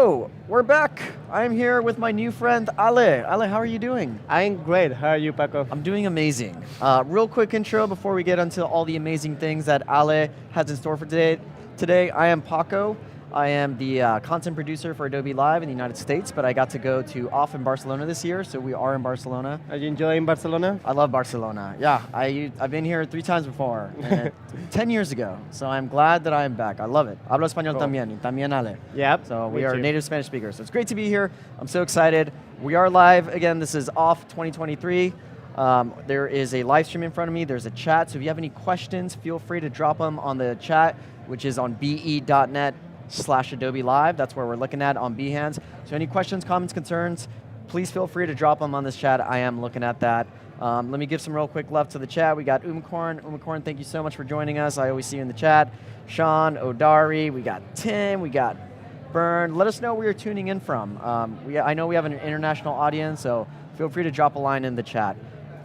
So, we're back. I'm here with my new friend, Ale. Ale, how are you doing? I'm great. How are you, Paco? I'm doing amazing. Real quick intro before we get into all the amazing things that Ale has in store for today. Today, I am Paco. I am the content producer for Adobe Live in the United States, but I got to go to OFF in Barcelona this year, so we are in Barcelona. Are you enjoying Barcelona? I love Barcelona. Yeah, I've been here 3 times before, 10 years ago, so I'm glad that I am back. I love it. Hablo español también, y también Ale. Yep. So we are native Spanish speakers, so it's great to be here. I'm so excited. We are live, again, this is OFF 2023. There is a live stream in front of me, there's a chat, so if you have any questions, feel free to drop them on the chat, which is on be.net/Adobe Live. That's where we're looking at on Behance. So any questions, comments, concerns, please feel free to drop them on this chat. I am looking at that. Let me give some real quick love to the chat. We got Umacorn. Umacorn, thank you so much for joining us. I always see you in the chat. Sean, Odari, we got Tim, we got Bern. Let us know where you're tuning in from. I know we have an international audience, so feel free to drop a line in the chat.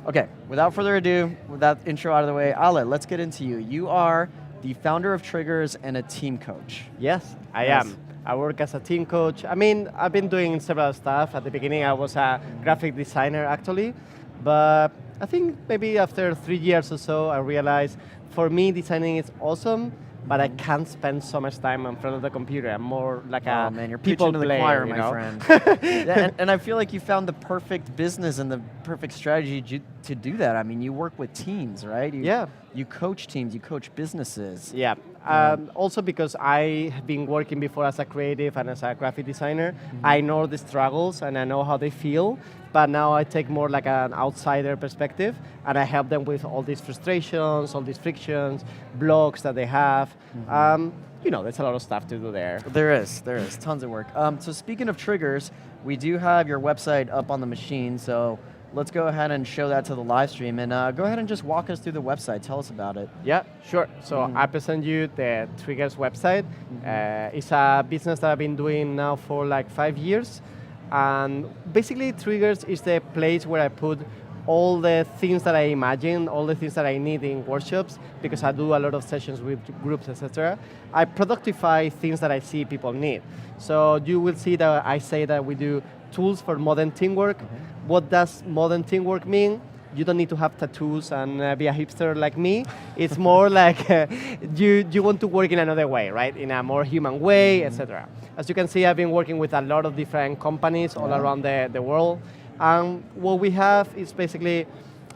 Okay, without further ado, with that intro out of the way, Ale, let's get into you. You are the founder of Triggers and a team coach. Yes, I am. I work as a team coach. I mean, I've been doing several stuff. At the beginning, I was a graphic designer, actually. But I think maybe after 3 years or so, I realized for me, designing is awesome, but I can't spend so much time in front of the computer. I'm more like a man, you're people preaching to the player, choir, you my know? friend. Yeah, and I feel like you found the perfect business and the perfect strategy to do that. I mean, you work with teams, right? You coach teams, you coach businesses. Yeah. Also because I have been working before as a creative and as a graphic designer, I know the struggles and I know how they feel, but now I take more like an outsider perspective and I help them with all these frustrations, all these frictions, blocks that they have. You know, there's a lot of stuff to do there. There is tons of work. So speaking of triggers, we do have your website up on the machine, so let's go ahead and show that to the live stream, and go ahead and just walk us through the website. Tell us about it. Yeah, sure. So I present you the Triggers website. It's a business that I've been doing now for like 5 years. And basically Triggers is the place where I put all the things that I imagine, all the things that I need in workshops, because I do a lot of sessions with groups, etc. I productify things that I see people need. So you will see that I say that we do tools for modern teamwork. What does modern teamwork mean? You don't need to have tattoos and be a hipster like me. It's more like you want to work in another way, right? In a more human way, etc. As you can see, I've been working with a lot of different companies all around the world. And what we have is basically,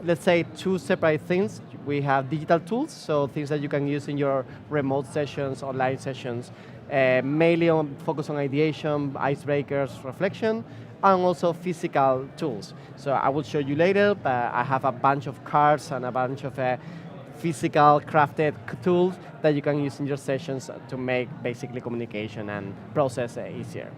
let's say, 2 separate things. We have digital tools, so things that you can use in your remote sessions, online sessions, mainly focus on ideation, icebreakers, reflection, and also physical tools. So I will show you later, but I have a bunch of cards and a bunch of physical crafted tools that you can use in your sessions to make basically communication and process easier.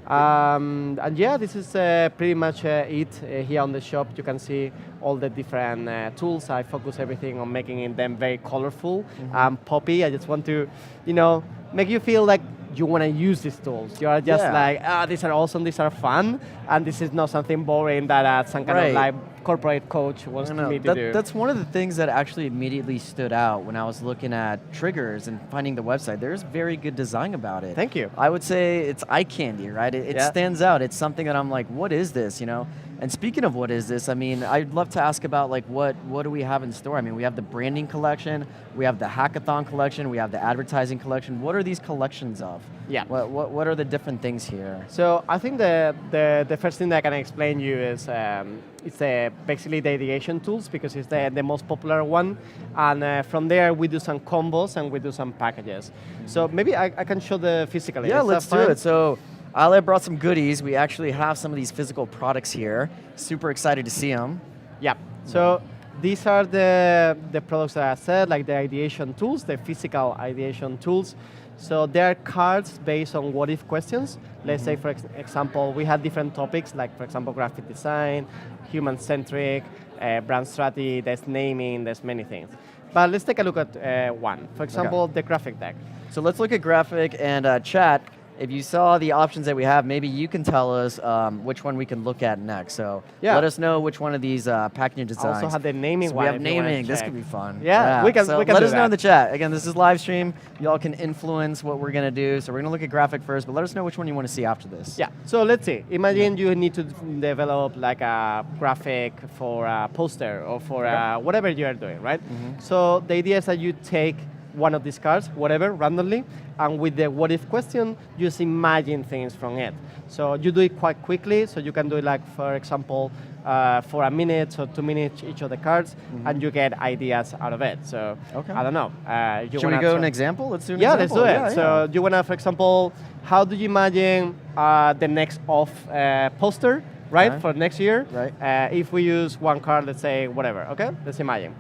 And yeah, this is pretty much it. Here on the shop, you can see all the different tools. I focus everything on making them very colorful and poppy. I just want to, make you feel like you want to use these tools. You are just like, these are awesome, these are fun, and this is not something boring that some kind of like corporate coach wants me to do. That's one of the things that actually immediately stood out when I was looking at Triggers and finding the website. There's very good design about it. Thank you. I would say it's eye candy, right? It stands out. It's something that I'm like, what is this, And speaking of what is this, I mean, I'd love to ask about like what do we have in store? I mean, we have the branding collection, we have the hackathon collection, we have the advertising collection. What are these collections of? Yeah. What are the different things here? So I think the first thing that I can explain you is it's basically the ideation tools, because it's the most popular one. And from there we do some combos and we do some packages. So maybe I can show the physical. Yeah, let's do it. So Ale brought some goodies. We actually have some of these physical products here. Super excited to see them. Yeah. So these are the products that I said, like the ideation tools, the physical ideation tools. So they are cards based on what-if questions. Let's say, for example, we have different topics, like, for example, graphic design, human-centric, brand strategy, there's naming, there's many things. But let's take a look at one. For example, the graphic deck. So let's look at graphic and chat. if you saw the options that we have, maybe you can tell us which one we can look at next. So Yeah. let us know which one of these packaging I designs. also have the naming So one. we have if you wanna naming. This check. could be fun. Yeah, we can So do let us know in that. the chat. Again, this is live stream. Y'all can influence what we're gonna do. So we're gonna look at graphic first, but let us know which one you want to see after this. Yeah, so let's see. Imagine you need to develop like a graphic for a poster or for whatever you are doing, right? So the idea is that you take one of these cards, whatever, randomly, and with the what if question, just imagine things from it. So you do it quite quickly, so you can do it like, for example, for a minute or 2 minutes each of the cards, and you get ideas out of it. So I don't know. You Should we wanna go try- an example? Let's do an Yeah, example. let's do it. Yeah, So you wanna, for example, how do you imagine the next OFF poster, right, Okay. for next year? Right. If we use one card, let's say whatever, okay? Let's imagine.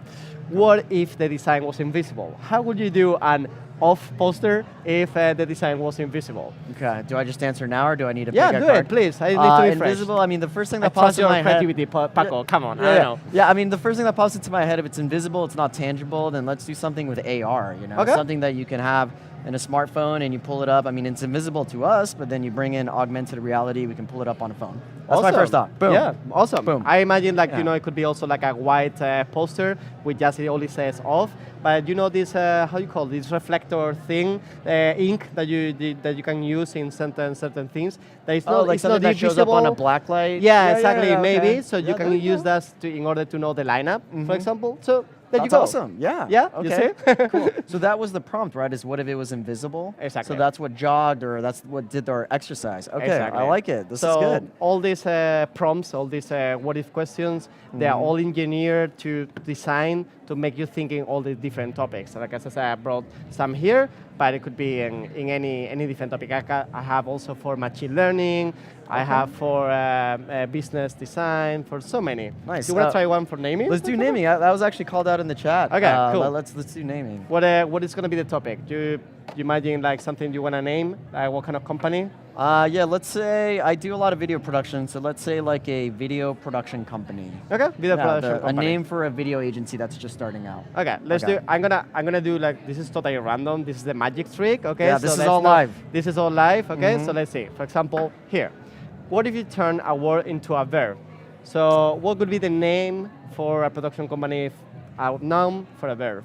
What if the design was invisible? How would you do an OFF poster if the design was invisible? Okay. Do I just answer now, or do I need to Yeah, pick a do card? it, please. I need to be fresh. Invisible. I mean, the first thing I that pops trust in your my head. creativity, Paco. Come on, I don't know. Yeah, I mean, the first thing that pops into my head, if it's invisible, it's not tangible, then let's do something with AR, you know? Okay. Something that you can have in a smartphone and you pull it up. I mean, it's invisible to us, but then you bring in augmented reality, we can pull it up on a phone. That's my Awesome. first thought. Boom. Yeah, awesome. Boom. I imagine like, Yeah. you know, it could be also like a white poster with just it only says off. But you know this, how you call this reflector thing, ink that you can use in certain things. That is not, like it's something not that shows up on a visible. black light? Yeah, exactly, okay. maybe. So you Yeah, can there you use go. that in order to know the lineup, for example. So there you That's go. awesome. Yeah. Yeah, you Okay. see? Cool. So that was the prompt, right? Is what if it was invisible? Exactly. So that's what jogged, or that's what did our exercise. Okay. Exactly. I like it. This so is good. all these prompts, all these what if questions, they are all engineered to design to make you thinking all the different topics. Like as I said, I brought some here, but it could be in any different topic. I have also for machine learning. I have for business design, for so many. Nice. Do you want to try one for naming? Let's do naming. That was actually called out in the chat. Okay, cool. Let's do naming. What is going to be the topic? Do you imagine like something you want to name? Like what kind of company? Yeah, let's say I do a lot of video production, so let's say like a video production company. Okay, video Yeah, production a company. name for a video agency that's just starting out. Okay, let's Okay. do. I'm gonna do like this is totally random. This is the magic trick. Okay, Yeah, so this is let's all not- live. This is all live. Okay, so let's see. For example, here, what if you turn a word into a verb? So what would be the name for a production company? A noun for a verb.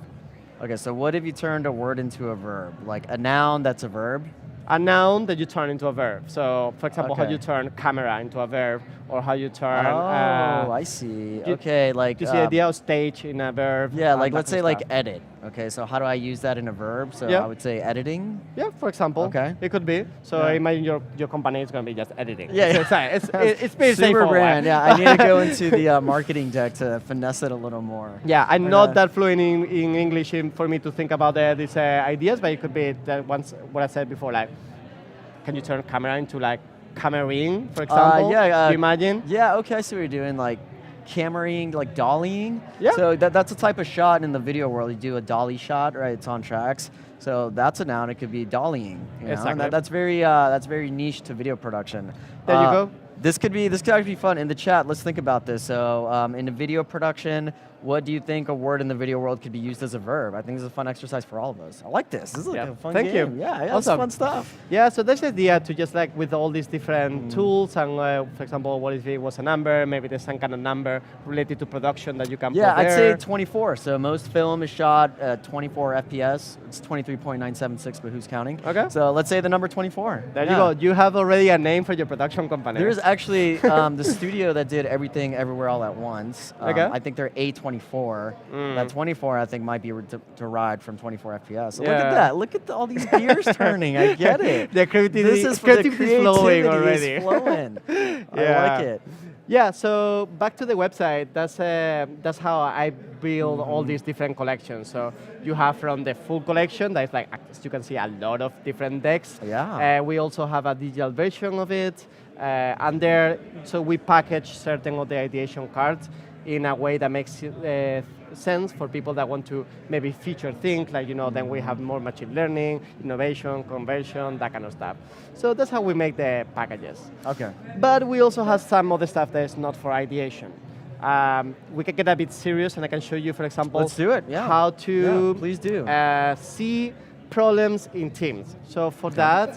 Okay, so what if you turned a word into a verb? Like a noun that's a verb? A noun that you turn into a verb. So, for example, how Okay. you turn camera into a verb, or how you turn. I see. Okay, like. Do you see the idea of stage in a verb? Yeah, and like that let's kind say of like stuff? edit. Okay, so how do I use that in a verb? So Yeah. I would say editing. Yeah, for example. Okay. It could be. So Yeah. imagine your company is going to be just editing. Yeah, So it's pretty Super straightforward. brand. Yeah, I need to go into the marketing deck to finesse it a little more. Yeah, I'm Okay. not that fluent in English for me to think about these ideas, but it could be that once what I said before, like, can you turn camera into like cameraing, for example? yeah, Do you imagine? Yeah, okay, I see what you're doing, like cameraing, like dollying. Yeah. So that's a type of shot in the video world. You do a dolly shot, right? It's on tracks. So that's a noun. It could be dollying. You know? Exactly. And that's very niche to video production. There you go. This could actually be fun. In the chat, let's think about this. So in the video production, what do you think a word in the video world could be used as a verb? I think this is a fun exercise for all of us. I like this. This is like Yeah. a fun Thank game. you. Yeah, Awesome. it's fun stuff. Yeah, so that's the idea to just like with all these different tools and for example, what if it was a number, maybe there's some kind of number related to production that you can Yeah, put I'd there. say 24. So most film is shot at 24 FPS. It's 23.976, but who's counting? Okay. So let's say the number 24. There Yeah. you go. You have already a name for your production company. There's actually the studio that did Everything Everywhere All at Once. Okay. I think they're A24. That 24, I think, might be derived from 24 FPS. So look Yeah. at that. Look at all these gears turning. I get it. The creativity, This is creativity is flowing already. Is flowing. I Yeah. like it. Yeah, so back to the website, that's how I build all these different collections. So you have from the full collection, that's like, as you can see, a lot of different decks. Yeah. We also have a digital version of it. And there, so we package certain of the ideation cards in a way that makes sense for people that want to maybe feature things, like, you know, then we have more machine learning, innovation, conversion, that kind of stuff. So that's how we make the packages. Okay. But we also have some other stuff that is not for ideation. We can get a bit serious, and I can show you, for example, Let's do it. Yeah. how to Yeah, please do. see problems in teams. So for that,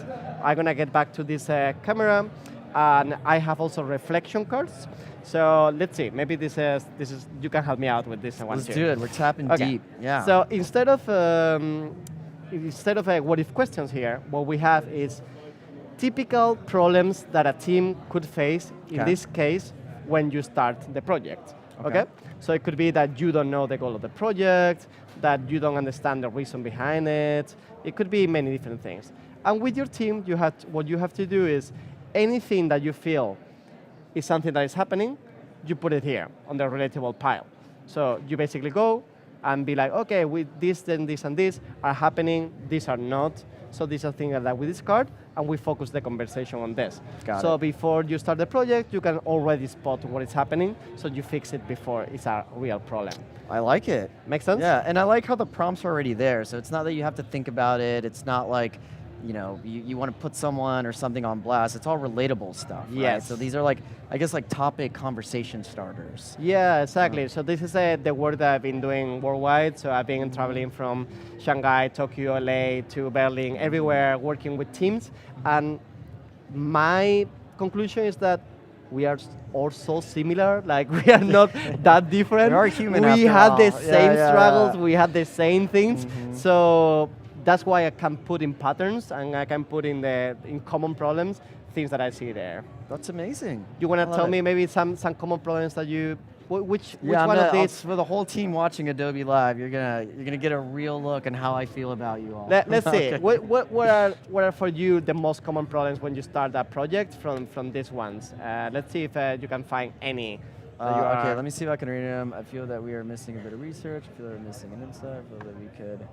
I'm gonna get back to this camera, and I have also reflection cards. So let's see, maybe this is you can help me out with this one Let's too. do it. We're tapping deep. Yeah. So instead of what if questions here, what we have is typical problems that a team could face, in this case, when you start the project, okay? So it could be that you don't know the goal of the project, that you don't understand the reason behind it. It could be many different things. And with your team, what you have to do is anything that you feel is something that is happening, you put it here on the relatable pile. So you basically go and be like, okay, with this, then this and this are happening, these are not. So these are things that we discard, and we focus the conversation on this. So before you start the project, you can already spot what is happening, so you fix it before it's a real problem. I like it. Make sense? Yeah, and I like how the prompts are already there. So it's not that you have to think about it. It's not like, you know, you want to put someone or something on blast. It's all relatable stuff, right? So these are like, I guess, like topic conversation starters. Yeah, exactly. So this is the work that I've been doing worldwide. So I've been traveling from Shanghai, Tokyo, LA to Berlin, everywhere, working with teams. And my conclusion is that we are all so similar. Like, we are not that different. We are human We after had all. the same struggles. Yeah. We had the same things. So that's why I can put in patterns, and I can put in common problems, things that I see there. That's amazing. You want to tell me maybe some common problems that you, which Yeah, one of these? for the whole team watching Adobe Live, you're gonna get a real look on how I feel about you all. Let's see. What are for you the most common problems when you start that project from these ones? Let's see if you can find any. Okay, let me see if I can read them. I feel that we are missing a bit of research. I feel that we're missing an insight. I feel that we could.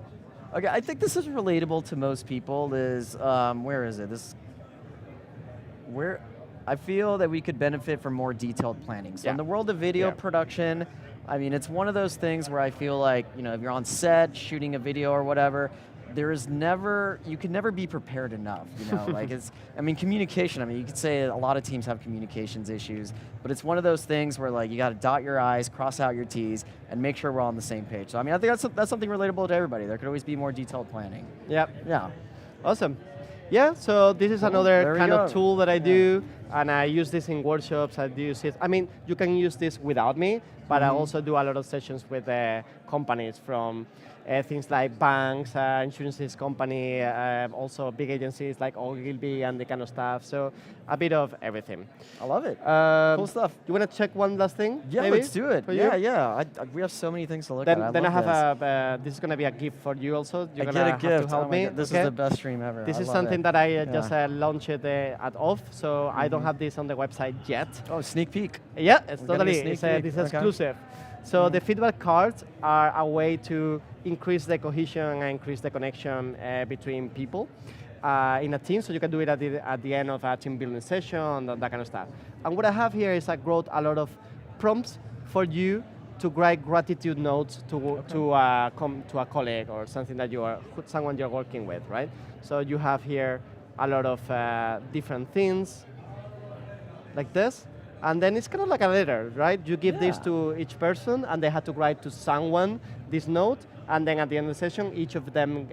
Okay, I think this is relatable to most people. Where is it? I feel that we could benefit from more detailed planning. So in the world of video production, I mean, it's one of those things where I feel like, you know, if you're on set shooting a video or whatever, you can never be prepared enough, you know, like communication, you could say a lot of teams have communications issues, but it's one of those things where like you got to dot your I's, cross out your T's, and make sure we're all on the same page. So I mean, I think that's something relatable to everybody. There could always be more detailed planning. Yep. Yeah. Awesome. Yeah, so this is another kind of tool that I do, and I use this in workshops. I use it. I mean, you can use this without me, but I also do a lot of sessions with companies from things like banks, insurances company, also big agencies like Ogilvy and the kind of stuff. So a bit of everything. I love it. Cool stuff. You want to check one last thing? Yeah, maybe, let's do it. Yeah. We have so many things to look at. Then I have this is going to be a gift for you also. You're going to have to help me. This is the best stream ever. This is something that I just launched at OFF, so I don't have this on the website yet. Oh, sneak peek. Yeah, it's totally. This is exclusive. So the feedback cards are a way to increase the cohesion and increase the connection between people in a team. So you can do it at the end of a team building session, that kind of stuff. And what I have here is I wrote a lot of prompts for you to write gratitude notes to a colleague or something that someone you're working with, right? So you have here a lot of different things like this. And then it's kind of like a letter, right? You give this to each person, and they have to write to someone this note, and then at the end of the session, each of them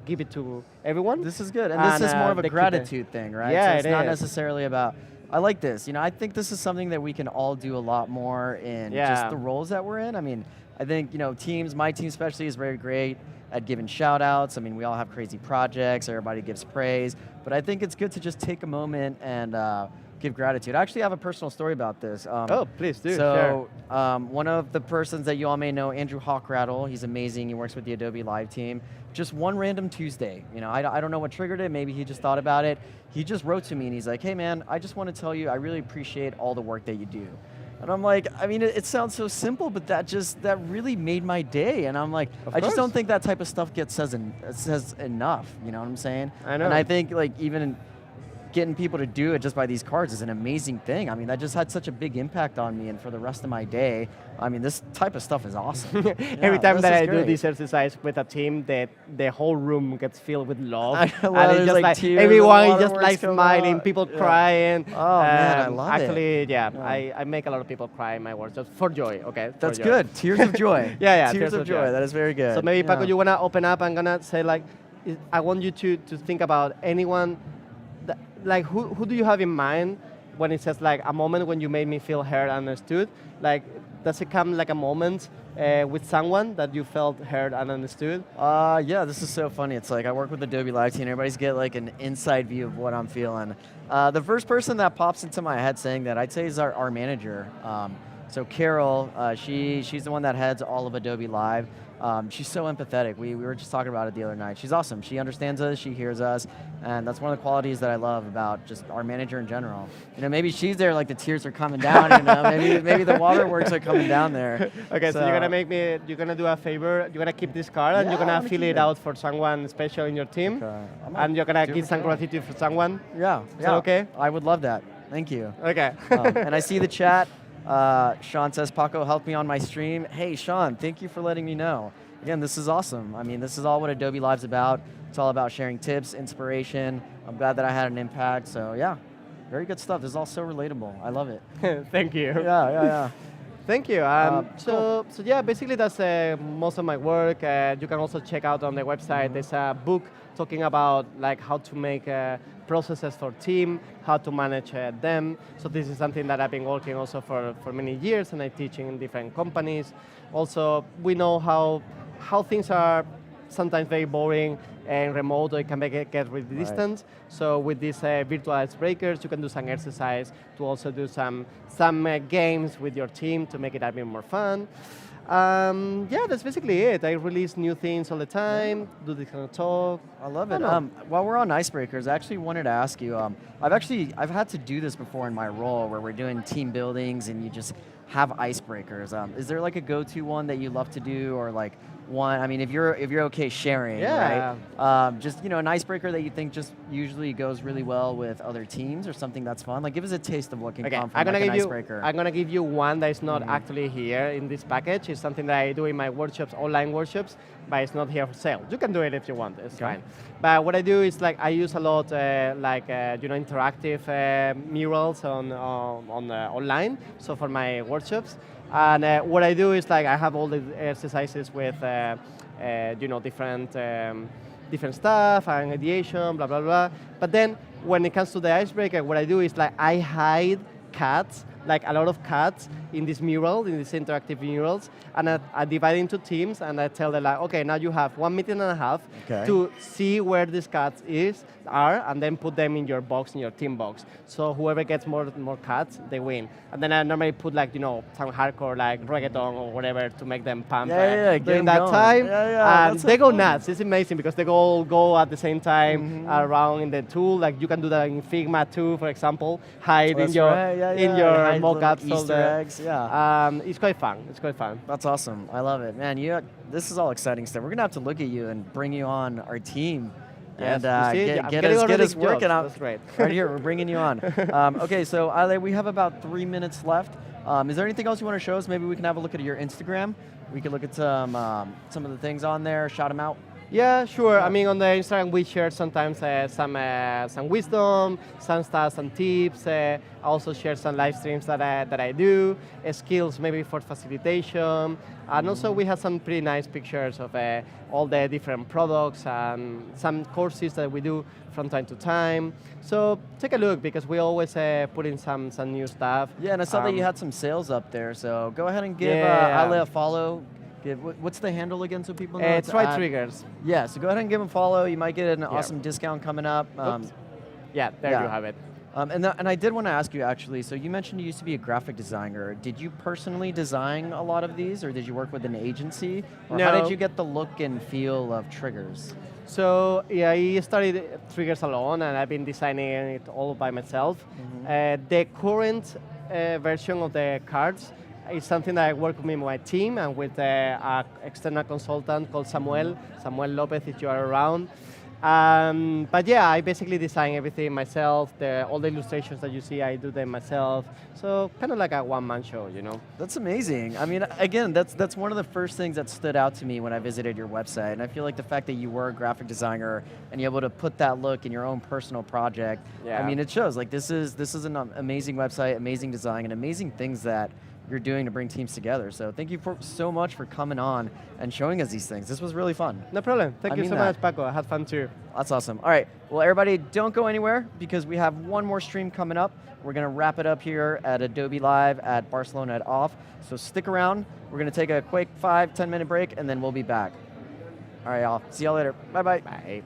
give it to everyone. This is good, and this is more of a gratitude thing, right? Yeah, so it's not necessarily about, I like this. You know, I think this is something that we can all do a lot more in just the roles that we're in. I mean, I think, you know, my team especially is very great at giving shout outs. I mean, we all have crazy projects, everybody gives praise, but I think it's good to just take a moment and give gratitude. I actually have a personal story about this. Please do. So, one of the persons that you all may know, Andrew Hawkrattle, he's amazing. He works with the Adobe Live team. Just one random Tuesday, you know, I don't know what triggered it. Maybe he just thought about it. He just wrote to me and he's like, "Hey man, I just want to tell you, I really appreciate all the work that you do." And I'm like, I mean, it sounds so simple, but that really made my day. And I'm like, I just don't think that type of stuff says enough. You know what I'm saying? I know. And I think like even getting people to do it just by these cards is an amazing thing. I mean, that just had such a big impact on me, and for the rest of my day, I mean, this type of stuff is awesome. Every time that I do this exercise with a team, the whole room gets filled with love. And it's just like everyone is just like smiling, people crying. Oh man, I love it. Actually, I make a lot of people cry in my work just for joy. Okay, that's good. Tears of joy. Yeah, tears of joy. That is very good. So maybe Paco, you wanna open up? I'm gonna say like, I want you to think about anyone, like who do you have in mind when it says like a moment when you made me feel heard and understood? Like, does it come like a moment with someone that you felt heard and understood? Yeah, this is so funny. It's like I work with Adobe Live team. Everybody's get like an inside view of what I'm feeling. The first person that pops into my head saying that I'd say is our manager. So Carol, she's the one that heads all of Adobe Live. She's so empathetic. We were just talking about it the other night. She's awesome. She understands us, she hears us, and that's one of the qualities that I love about just our manager in general. You know, maybe she's there like the tears are coming down, you know, maybe the waterworks are coming down there. Okay, so you're gonna do a favor, you're gonna keep this card and you're gonna fill it out for someone special in your team, and you're gonna give some gratitude for someone. Yeah, Is that okay? I would love that. Thank you. Okay. And I see the chat. Sean says, Paco helped me on my stream. Hey, Sean, thank you for letting me know. Again, this is awesome. I mean, this is all what Adobe Live's about. It's all about sharing tips, inspiration. I'm glad that I had an impact. So yeah, very good stuff. This is all so relatable. I love it. Thank you. Yeah. Thank you. Cool. So yeah, basically that's most of my work. You can also check out on the website. There's a book talking about like how to make processes for team, how to manage them. So this is something that I've been working also for many years, and I teach in different companies. Also, we know how things are sometimes very boring and remote, or it can get really distant. So with these virtual icebreakers, you can do some exercise to also do some games with your team to make it a bit more fun. Yeah, that's basically it. I release new things all the time, do this kind of talk. I love it. While we're on Icebreakers, I actually wanted to ask you, I've had to do this before in my role where we're doing team buildings and you just have Icebreakers. Is there like a go-to one that you love to do, or like one, I mean, if you're okay sharing, right? Just, you know, an icebreaker that you think just usually goes really well with other teams, or something that's fun. Like, give us a taste of what can come from like an icebreaker. I'm gonna give you one that is not actually here in this package. It's something that I do in my workshops, online workshops, but it's not here for sale. You can do it if you want, it's fine. But what I do is like, I use a lot you know, interactive murals on online, so for my workshops. And what I do is like, I have all the exercises with you know, different stuff and ideation, blah, blah, blah. But then when it comes to the icebreaker, what I do is like, I hide cats, like a lot of cats in this mural, in these interactive murals, and I divide into teams, and I tell them like, okay, now you have 1.5 minutes to see where these cats are, and then put them in your box, in your team box. So whoever gets more cats, they win. And then I normally put like, you know, some hardcore like reggaeton or whatever to make them pump during that time. And they go nuts. It's amazing because they all go at the same time around in the tool. Like you can do that in Figma too, for example. Hide in your mockups. Easter eggs. It's quite fun. It's quite fun. That's awesome. I love it, man. This is all exciting stuff. We're gonna have to look at you and bring you on our team. Yes, and get us working out. That's right. Right here, we're bringing you on. Okay, so Ale, we have about 3 minutes left. Is there anything else you want to show us? Maybe we can have a look at your Instagram. We can look at some of the things on there, shout them out. Yeah, sure. I mean, on the Instagram, we share sometimes some wisdom, some stuff, some tips. I also share some live streams that I do, skills maybe for facilitation. And also we have some pretty nice pictures of all the different products and some courses that we do from time to time. So take a look, because we always put in some new stuff. Yeah, and I saw that you had some sales up there, so go ahead and give Ale a follow. What's the handle again so people know? It's Triggers. Yeah, so go ahead and give them a follow. You might get an awesome discount coming up. Yeah, there you have it. And I did want to ask you actually, so you mentioned you used to be a graphic designer. Did you personally design a lot of these, or did you work with an agency? Or No. how did you get the look and feel of Triggers? So yeah, I started Triggers alone, and I've been designing it all by myself. The current version of the cards is something that I work with my team and with an external consultant called Samuel Lopez, if you are around. But yeah, I basically design everything myself. All the illustrations that you see, I do them myself. So kind of like a one-man show, you know? That's amazing. I mean, again, that's one of the first things that stood out to me when I visited your website. And I feel like the fact that you were a graphic designer and you're able to put that look in your own personal project, I mean, it shows. Like, this is an amazing website, amazing design, and amazing things that you're doing to bring teams together. So thank you so much for coming on and showing us these things. This was really fun. No problem. Thank you so much, Paco. I had fun too. That's awesome. All right, well everybody, don't go anywhere because we have one more stream coming up. We're going to wrap it up here at Adobe Live at Barcelona at OFF. So stick around. We're going to take a quick 5-10 minute break and then we'll be back. All right, y'all. See y'all later. Bye-bye. Bye.